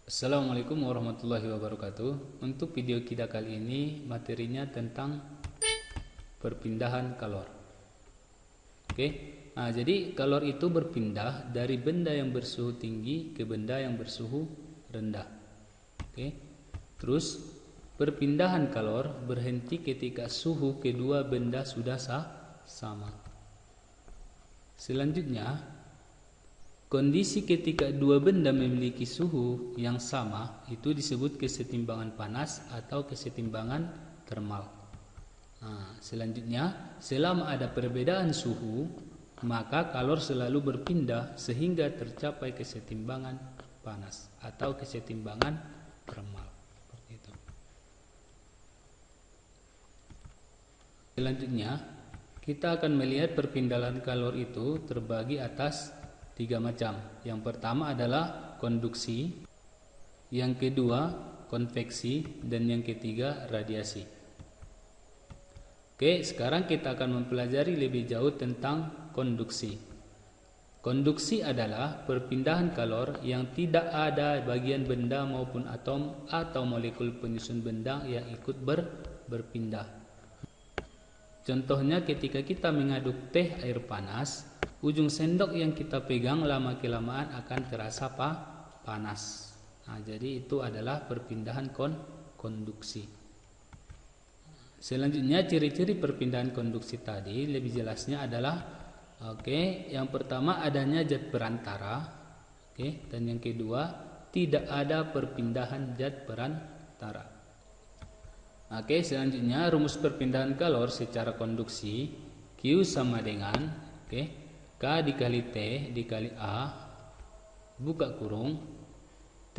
Assalamualaikum warahmatullahi wabarakatuh. Untuk video kita kali ini materinya tentang perpindahan kalor. Jadi kalor itu berpindah dari benda yang bersuhu tinggi ke benda yang bersuhu rendah. Terus perpindahan kalor berhenti ketika suhu kedua benda sudah sama. Selanjutnya, kondisi ketika dua benda memiliki suhu yang sama itu disebut kesetimbangan panas atau kesetimbangan termal. Selanjutnya, selama ada perbedaan suhu, maka kalor selalu berpindah sehingga tercapai kesetimbangan panas atau kesetimbangan termal. Seperti itu. Selanjutnya, kita akan melihat perpindahan kalor itu terbagi atas 3 macam. Yang pertama adalah konduksi, yang kedua konveksi, dan yang ketiga radiasi. Sekarang kita akan mempelajari lebih jauh tentang konduksi. Konduksi adalah perpindahan kalor yang tidak ada bagian benda maupun atom atau molekul penyusun benda yang ikut berpindah. Contohnya ketika kita mengaduk teh air panas, ujung sendok yang kita pegang lama-kelamaan akan terasa panas. Jadi itu adalah perpindahan konduksi. Selanjutnya ciri-ciri perpindahan konduksi tadi lebih jelasnya adalah yang pertama adanya zat perantara, dan yang kedua tidak ada perpindahan zat perantara. Selanjutnya rumus perpindahan kalor secara konduksi Q sama dengan K dikali T dikali A buka kurung T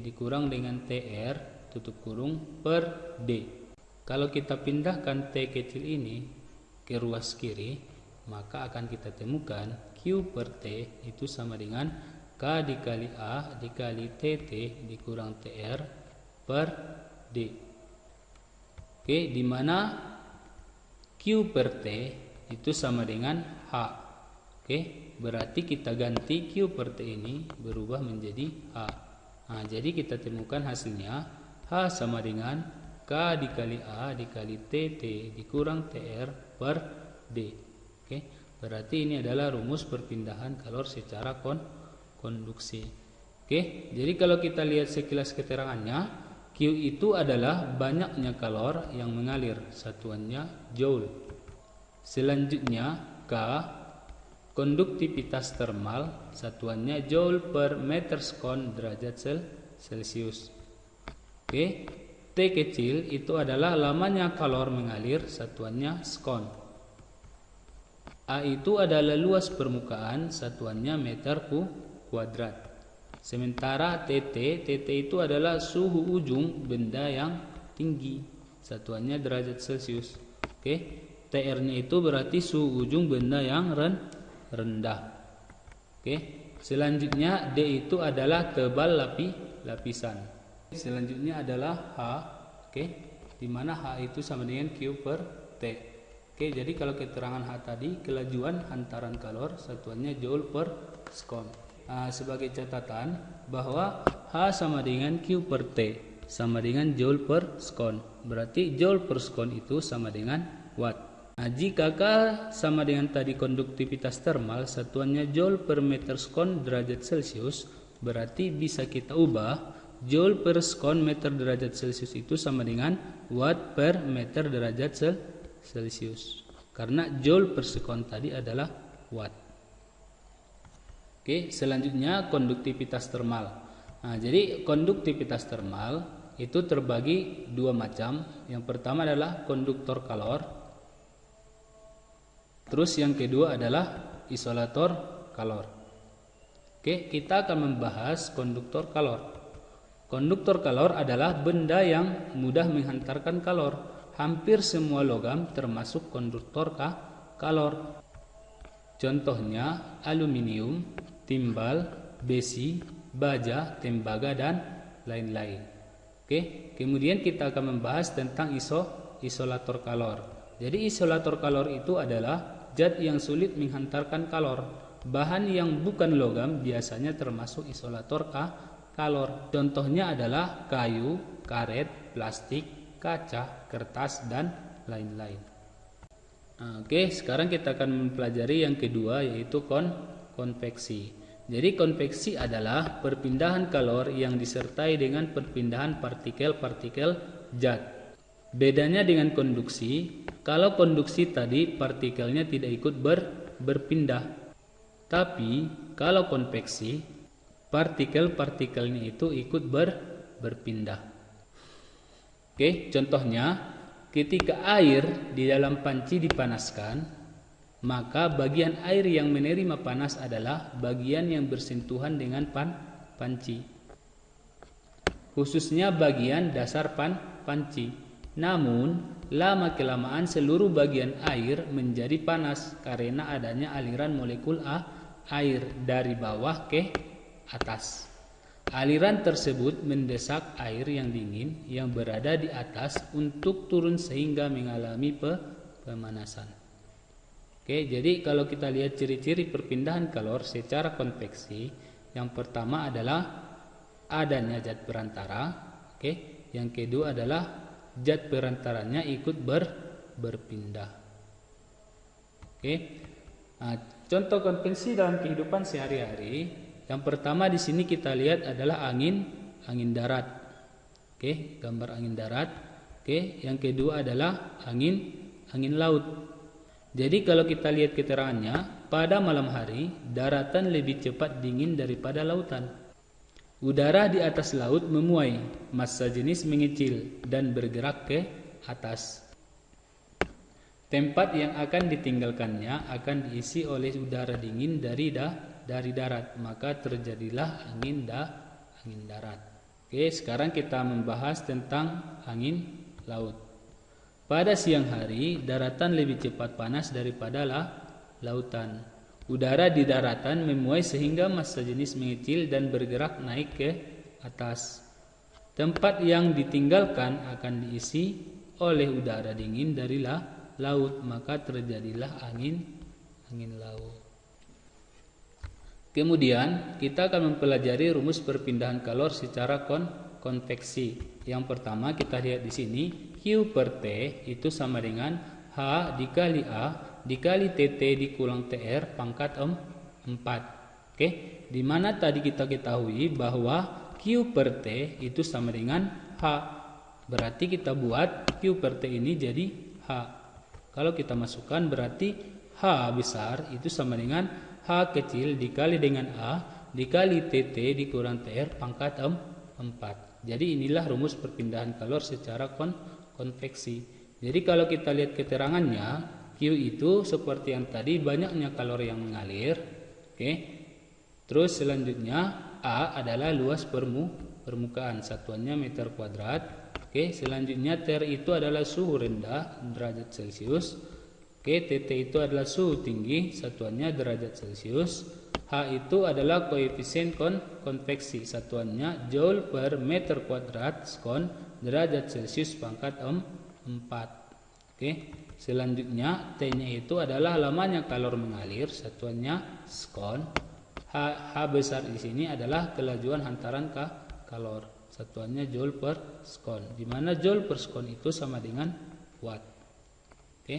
dikurang dengan TR tutup kurung per D. Kalau kita pindahkan T kecil ini ke ruas kiri, maka akan kita temukan Q per T itu sama dengan K dikali A dikali TT dikurang TR per D. Di mana Q per T itu sama dengan H. Berarti kita ganti Q per T ini berubah menjadi H. Jadi kita temukan hasilnya H sama dengan K dikali A dikali TT dikurang TR per D. Berarti ini adalah rumus perpindahan kalor secara konduksi. Jadi kalau kita lihat sekilas keterangannya, Q itu adalah banyaknya kalor yang mengalir, satuannya joule. Selanjutnya K, konduktivitas termal, satuannya joule per meter skon derajat Celcius. T kecil itu adalah lamanya kalor mengalir, satuannya skon. A itu adalah luas permukaan, satuannya meter kuadrat. Sementara TT itu adalah suhu ujung benda yang tinggi, satuannya derajat Celcius. TR-nya itu berarti suhu ujung benda yang rendah. Selanjutnya D itu adalah tebal lapisan. Selanjutnya adalah H, di mana H itu sama dengan Q per T. Jadi kalau keterangan H tadi kelajuan hantaran kalor, satuannya joule per skon. Sebagai catatan bahwa H sama dengan Q per T sama dengan joule per skon. Berarti joule per skon itu sama dengan watt. Jika K sama dengan tadi konduktivitas termal, satuannya joule per meter skon derajat Celcius, berarti bisa kita ubah joule per skon meter derajat Celcius itu sama dengan watt per meter derajat Celcius. Karena joule per skon tadi adalah watt. Selanjutnya konduktivitas termal. Jadi konduktivitas termal itu terbagi 2 macam. Yang pertama adalah konduktor kalor. Terus yang kedua adalah isolator kalor. Kita akan membahas konduktor kalor. Konduktor kalor adalah benda yang mudah menghantarkan kalor. Hampir semua logam termasuk konduktor kalor. Contohnya aluminium, timbal, besi, baja, tembaga, dan lain-lain. Kemudian kita akan membahas tentang isolator kalor. Jadi isolator kalor itu adalah zat yang sulit menghantarkan kalor. Bahan yang bukan logam biasanya termasuk isolator kalor. Contohnya adalah kayu, karet, plastik, kaca, kertas, dan lain-lain. Oke, sekarang kita akan mempelajari yang kedua, yaitu konveksi. Jadi konveksi adalah perpindahan kalor yang disertai dengan perpindahan partikel-partikel zat. Bedanya dengan konduksi, kalau konduksi tadi partikelnya tidak ikut berpindah. Tapi kalau konveksi, partikel-partikelnya itu ikut berpindah. Oke, contohnya ketika air di dalam panci dipanaskan, maka bagian air yang menerima panas adalah bagian yang bersentuhan dengan panci, khususnya bagian dasar panci. Namun, lama-kelamaan seluruh bagian air menjadi panas karena adanya aliran molekul air dari bawah ke atas. Aliran tersebut mendesak air yang dingin yang berada di atas untuk turun sehingga mengalami pemanasan. Oke, jadi kalau kita lihat ciri-ciri perpindahan kalor secara konveksi, yang pertama adalah adanya zat perantara. Oke, yang kedua adalah zat perantaranya ikut berpindah. Oke. Nah, contoh konveksi dalam kehidupan sehari-hari, yang pertama di sini kita lihat adalah angin darat. Oke, gambar angin darat. Oke, yang kedua adalah angin laut. Jadi kalau kita lihat keterangannya, pada malam hari daratan lebih cepat dingin daripada lautan. Udara di atas laut memuai, massa jenis mengecil dan bergerak ke atas. Tempat yang akan ditinggalkannya akan diisi oleh udara dingin dari darat, maka terjadilah angin darat. Oke, sekarang kita membahas tentang angin laut. Pada siang hari, daratan lebih cepat panas daripada lautan. Udara di daratan memuai sehingga massa jenis mengecil dan bergerak naik ke atas. Tempat yang ditinggalkan akan diisi oleh udara dingin dari laut, maka terjadilah angin laut. Kemudian kita akan mempelajari rumus perpindahan kalor secara konveksi. Yang pertama kita lihat di sini, Q per T itu sama dengan H dikali A dikali TT dikulang TR pangkat 4. Oke, di mana tadi kita ketahui bahwa Q per T itu sama dengan H. Berarti kita buat Q per T ini jadi H. Kalau kita masukkan berarti H besar itu sama dengan H kecil dikali dengan A dikali TT dikurang TR pangkat 4. Jadi inilah rumus perpindahan kalor secara konveksi. Jadi kalau kita lihat keterangannya, Q itu seperti yang tadi, banyaknya kalor yang mengalir. Oke. Terus selanjutnya A adalah luas permukaan, satuannya meter kuadrat. Oke, selanjutnya TR itu adalah suhu rendah derajat Celcius. Oke, TT itu adalah suhu tinggi, satuannya derajat Celcius. H itu adalah koefisien konveksi, satuannya joule per meter kuadrat skon derajat Celcius pangkat 4. Oke. Selanjutnya T-nya itu adalah lamanya kalor mengalir, satuannya skon. H besar di sini adalah kelajuan hantaran kalor, satuannya joule per skon, di mana joule per skon itu sama dengan watt. Oke.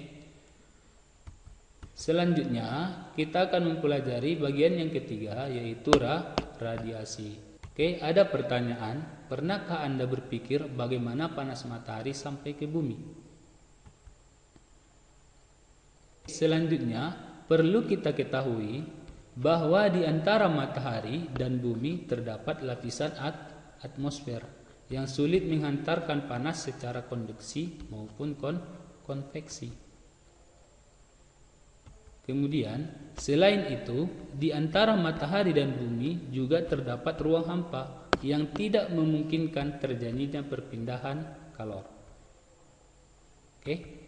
Selanjutnya kita akan mempelajari bagian yang ketiga, yaitu radiasi. Oke, ada pertanyaan, pernahkah Anda berpikir bagaimana panas matahari sampai ke bumi? Selanjutnya, perlu kita ketahui bahwa di antara matahari dan bumi terdapat lapisan atmosfer yang sulit menghantarkan panas secara konduksi maupun konveksi. Kemudian, selain itu, di antara matahari dan bumi juga terdapat ruang hampa yang tidak memungkinkan terjadinya perpindahan kalor. Oke.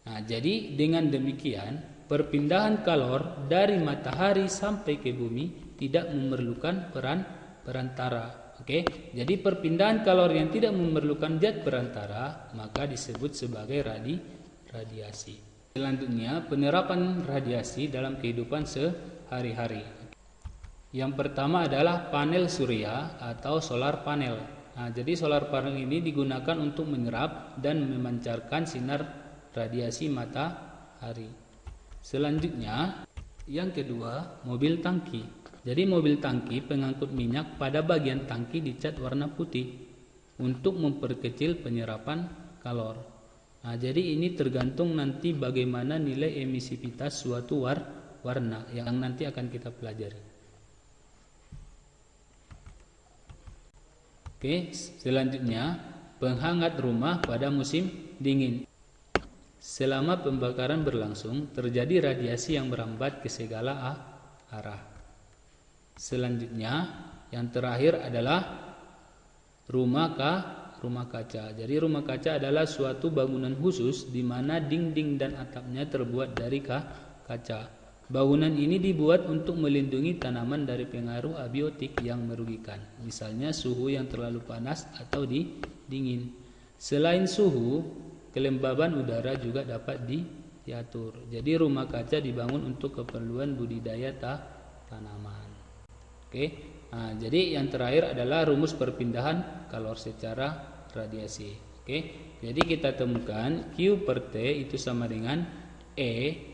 Nah, jadi dengan demikian perpindahan kalor dari matahari sampai ke bumi tidak memerlukan perantara. Oke, jadi perpindahan kalor yang tidak memerlukan zat perantara maka disebut sebagai radiasi. Selanjutnya penerapan radiasi dalam kehidupan sehari-hari. Yang pertama adalah panel surya atau solar panel. Nah, jadi solar panel ini digunakan untuk menyerap dan memancarkan sinar radiasi matahari. Selanjutnya, yang kedua, mobil tangki. Jadi mobil tangki pengangkut minyak pada bagian tangki dicat warna putih untuk memperkecil penyerapan kalor. Nah, jadi ini tergantung nanti bagaimana nilai emisivitas suatu warna yang nanti akan kita pelajari. Oke, selanjutnya penghangat rumah pada musim dingin. Selama pembakaran berlangsung, terjadi radiasi yang merambat ke segala arah. Selanjutnya, yang terakhir adalah rumah kaca. Jadi rumah kaca adalah suatu bangunan khusus di mana dinding dan atapnya terbuat dari kaca. Bangunan ini dibuat untuk melindungi tanaman dari pengaruh abiotik yang merugikan, misalnya suhu yang terlalu panas atau dingin. Selain suhu, kelembaban udara juga dapat diatur. Jadi rumah kaca dibangun untuk keperluan budidaya tanaman. Oke. Nah, jadi yang terakhir adalah rumus perpindahan kalor secara radiasi. Oke. Jadi kita temukan Q per T itu sama dengan E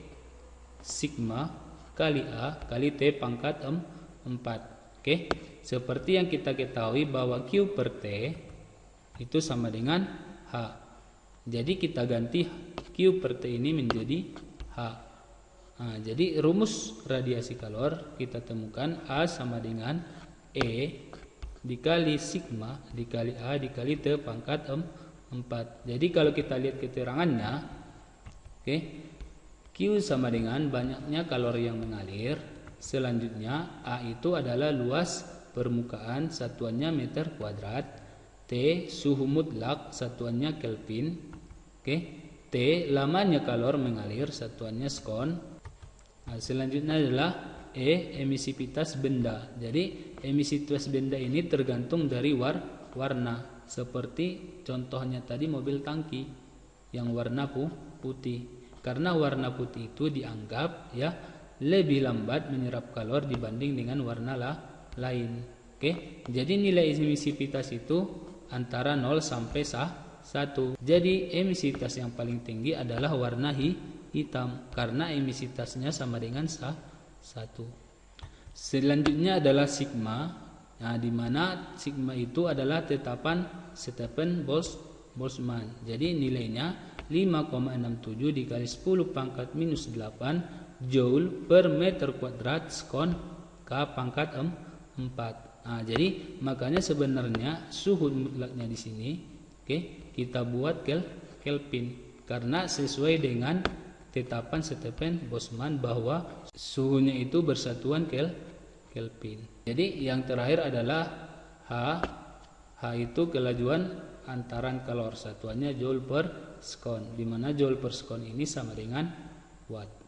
sigma kali A kali T pangkat 4. Oke. Seperti yang kita ketahui bahwa Q per T itu sama dengan H. Jadi kita ganti Q per T ini menjadi H. Nah, jadi rumus radiasi kalor kita temukan A sama dengan E dikali sigma dikali A dikali T pangkat 4. Jadi kalau kita lihat keterangannya, oke, Q sama dengan banyaknya kalor yang mengalir. Selanjutnya A itu adalah luas permukaan, satuannya meter kuadrat. T suhu mutlak, satuannya Kelvin. Oke. T lamanya kalor mengalir, satuannya skon. Nah, selanjutnya adalah E emisivitas benda. Jadi emisivitas benda ini tergantung dari warna. Seperti contohnya tadi mobil tangki yang warna putih. Karena warna putih itu dianggap ya lebih lambat menyerap kalor dibanding dengan warna lain. Oke. Jadi nilai emisivitas itu antara 0 sampai 1. Jadi emisivitas yang paling tinggi adalah warna hitam karena emisivitasnya sama dengan 1. Selanjutnya adalah sigma. Nah, di mana sigma itu adalah tetapan Stephen Boltzmann. Jadi nilainya 5,67 dikali 10 pangkat minus 8 joule per meter kuadrat skon K pangkat 4. Nah, jadi makanya sebenarnya suhu mutlaknya di sini, oke, kita buat Kelvin karena sesuai dengan tetapan Stephen Boltzmann bahwa suhunya itu bersatuan Kelvin. Jadi yang terakhir adalah H. H itu kelajuan antaran kalor, satuannya joule per skon, di mana joule per skon ini sama dengan watt.